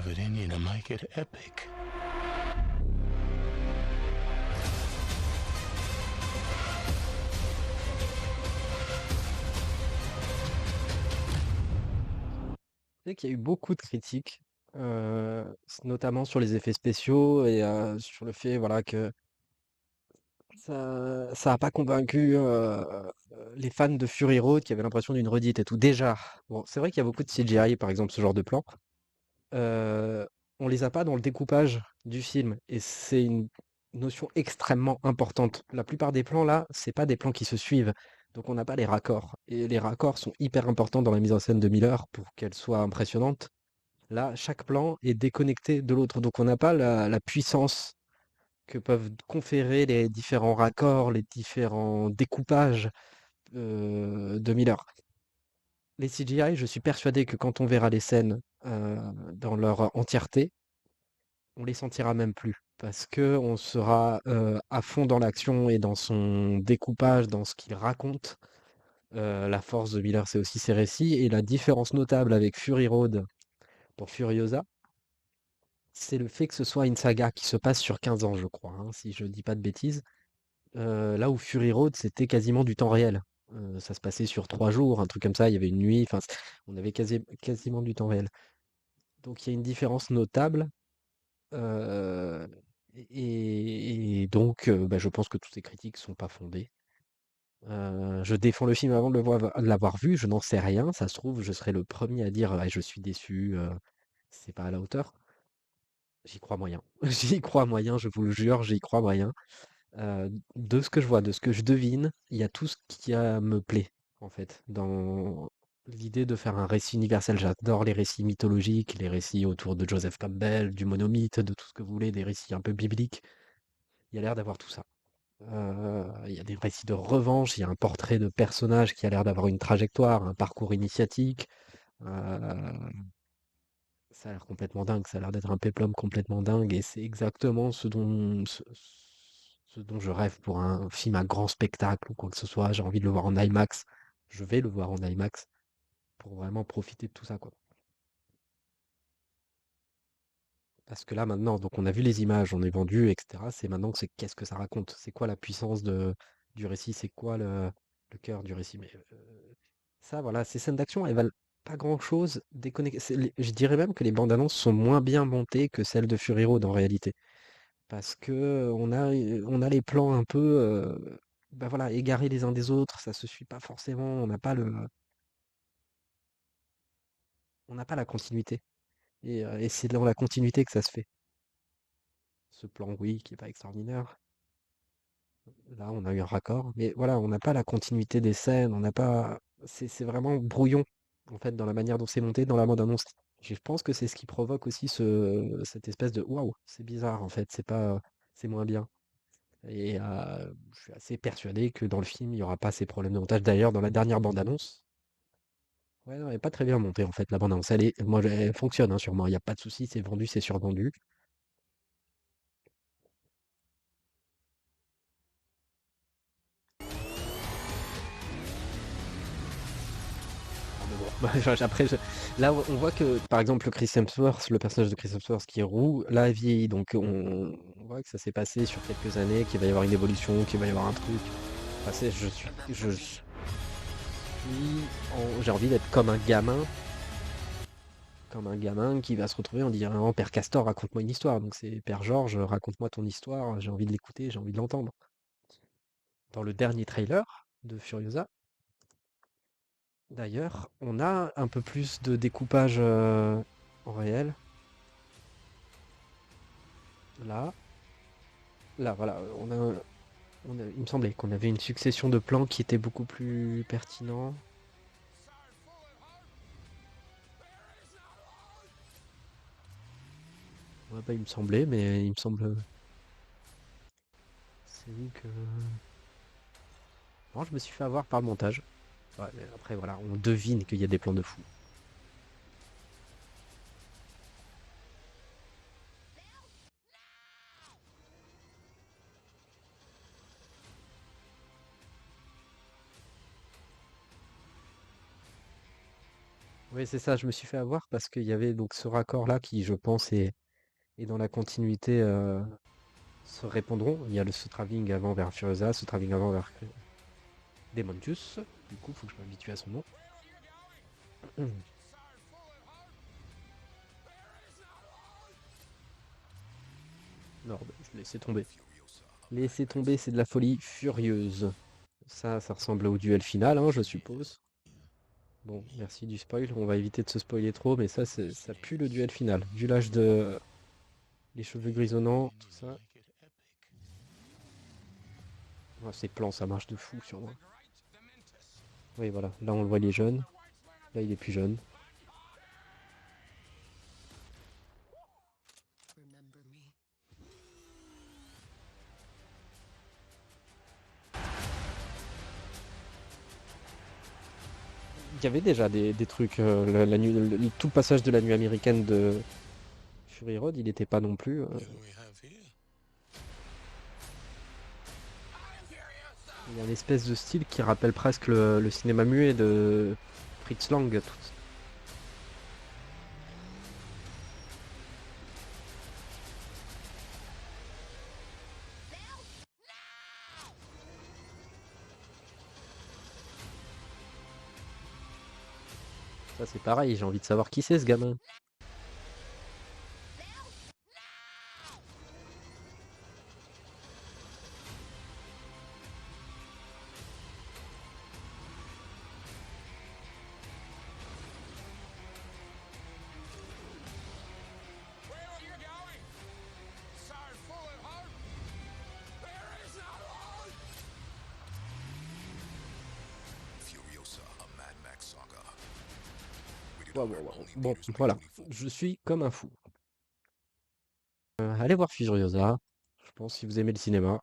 but they need to make it epic. Tu sais qu'il y a eu beaucoup de critiques, notamment sur les effets spéciaux et sur le fait voilà, que ça a pas convaincu les fans de Fury Road qui avaient l'impression d'une redite et tout. Déjà, bon, c'est vrai qu'il y a beaucoup de CGI, par exemple, ce genre de plan. euh, on les a pas dans le découpage du film et c'est une notion extrêmement importante. La plupart des plans là, c'est pas des plans qui se suivent. Donc on n'a pas les raccords. Et les raccords sont hyper importants dans la mise en scène de Miller pour qu'elle soit impressionnante. Là, chaque plan est déconnecté de l'autre, donc on n'a pas la puissance que peuvent conférer les différents raccords, les différents découpages de Miller. Les CGI, je suis persuadé que quand on verra les scènes dans leur entièreté, on les sentira même plus. Parce que on sera à fond dans l'action et dans son découpage, dans ce qu'il raconte. La force de Miller, c'est aussi ses récits. Et la différence notable avec Fury Road pour Furiosa, c'est le fait que ce soit une saga qui se passe sur 15 ans, je crois, hein, si je dis pas de bêtises. Là où Fury Road, c'était quasiment du temps réel. Ça se passait sur 3 jours, un truc comme ça, il y avait une nuit, enfin, on avait quasiment du temps réel. Donc il y a une différence notable. euh, et donc, bah, je pense que toutes ces critiques sont pas fondées. Je défends le film avant de de l'avoir vu, je n'en sais rien. Ça se trouve, je serai le premier à dire ah, je suis déçu, c'est pas à la hauteur. J'y crois moyen. J'y crois moyen, je vous le jure, j'y crois moyen. De ce que je vois, de ce que je devine, il y a tout ce me plaît, en fait, dans l'idée de faire un récit universel. J'adore les récits mythologiques, les récits autour de Joseph Campbell, du monomythe, de tout ce que vous voulez, des récits un peu bibliques. Il y a l'air d'avoir tout ça. Il y a des récits de revanche, il y a un portrait de personnage qui a l'air d'avoir une trajectoire, un parcours initiatique. Euh, Ça a l'air complètement dingue, ça a l'air d'être un péplum complètement dingue, et c'est exactement ce dont je rêve pour un film à grand spectacle ou quoi que ce soit. J'ai envie de le voir en IMAX. Je vais le voir en IMAX pour vraiment profiter de tout ça, quoi. Parce que là, maintenant, donc on a vu les images, on est vendu, etc. C'est maintenant que c'est qu'est-ce que ça raconte? C'est quoi la puissance du récit? C'est quoi le cœur du récit? Mais ça, voilà, ces scènes d'action, elles valent pas grand-chose déconnectées. Je dirais même que les bandes annonces sont moins bien montées que celles de Fury Road en réalité. Parce que on a les plans un peu bah voilà, égarés les uns des autres, ça se suit pas forcément, on n'a pas la continuité. Et c'est dans la continuité que ça se fait. Ce plan, oui, qui est pas extraordinaire. Là, on a eu un raccord, mais voilà, on n'a pas la continuité des scènes, on n'a pas. C'est vraiment brouillon, en fait, dans la manière dont c'est monté, dans la bande-annonce. Je pense que c'est ce qui provoque aussi cette espèce de waouh, c'est bizarre, en fait, c'est pas, c'est moins bien. Et je suis assez persuadé que dans le film, il n'y aura pas ces problèmes de montage. D'ailleurs, dans la dernière bande-annonce, ouais, non, elle n'est pas très bien montée, en fait, la bande-annonce. Moi, elle fonctionne, hein, sur moi, il n'y a pas de souci, c'est vendu, c'est survendu. Ah, mais bon, après, là, on voit que, par exemple, Chris Hemsworth, le personnage de Chris Hemsworth qui est roux, là, a vieilli. Donc, on voit que ça s'est passé sur quelques années, qu'il va y avoir une évolution, qu'il va y avoir un truc. Enfin, je suis, j'ai envie d'être comme un gamin qui va se retrouver en disant Père Castor, raconte-moi une histoire. Donc, c'est Père Georges, raconte-moi ton histoire, j'ai envie de l'écouter, j'ai envie de l'entendre. Dans le dernier trailer de Furiosa, d'ailleurs, on a un peu plus de découpage en réel. Là, là, voilà, il me semblait qu'on avait une succession de plans qui était beaucoup plus pertinent. Ouais, bah, il me semblait, mais il me semble. C'est où que. Non, je me suis fait avoir par le montage. Ouais, mais après, voilà, on devine qu'il y a des plans de fou. Oui, c'est ça, je me suis fait avoir parce qu'il y avait donc ce raccord-là qui, je pense, est dans la continuité, se répondront. Il y a ce travelling avant vers Furiosa, ce travelling avant vers Demontius. Du coup, faut que je m'habitue à son nom. Non, bah, je laissais tomber. Laissez tomber, c'est de la folie furieuse. Ça ressemble au duel final, hein, je suppose. Bon, merci du spoil. On va éviter de se spoiler trop, mais ça pue le duel final. Vu l'âge de les cheveux grisonnants, tout ça. Ah, ces plans, ça marche de fou sur moi. Oui, voilà. Là, on le voit, il est jeune. Là, il est plus jeune. Il y avait déjà des trucs. Tout le passage de la nuit américaine de Fury Road, il n'était pas non plus. Who do we have here? Il y a une espèce de style qui rappelle presque le cinéma muet de Fritz Lang. Ça, c'est pareil. J'ai envie de savoir qui c'est ce gamin. Where are you going? So full of hope. There is no hope. Furiosa, a Mad Max saga. Rated Waouh, R, waouh, waouh. only Bon, readers voilà. 24. Je suis comme un fou. Allez voir Furiosa. Je pense si vous aimez le cinéma.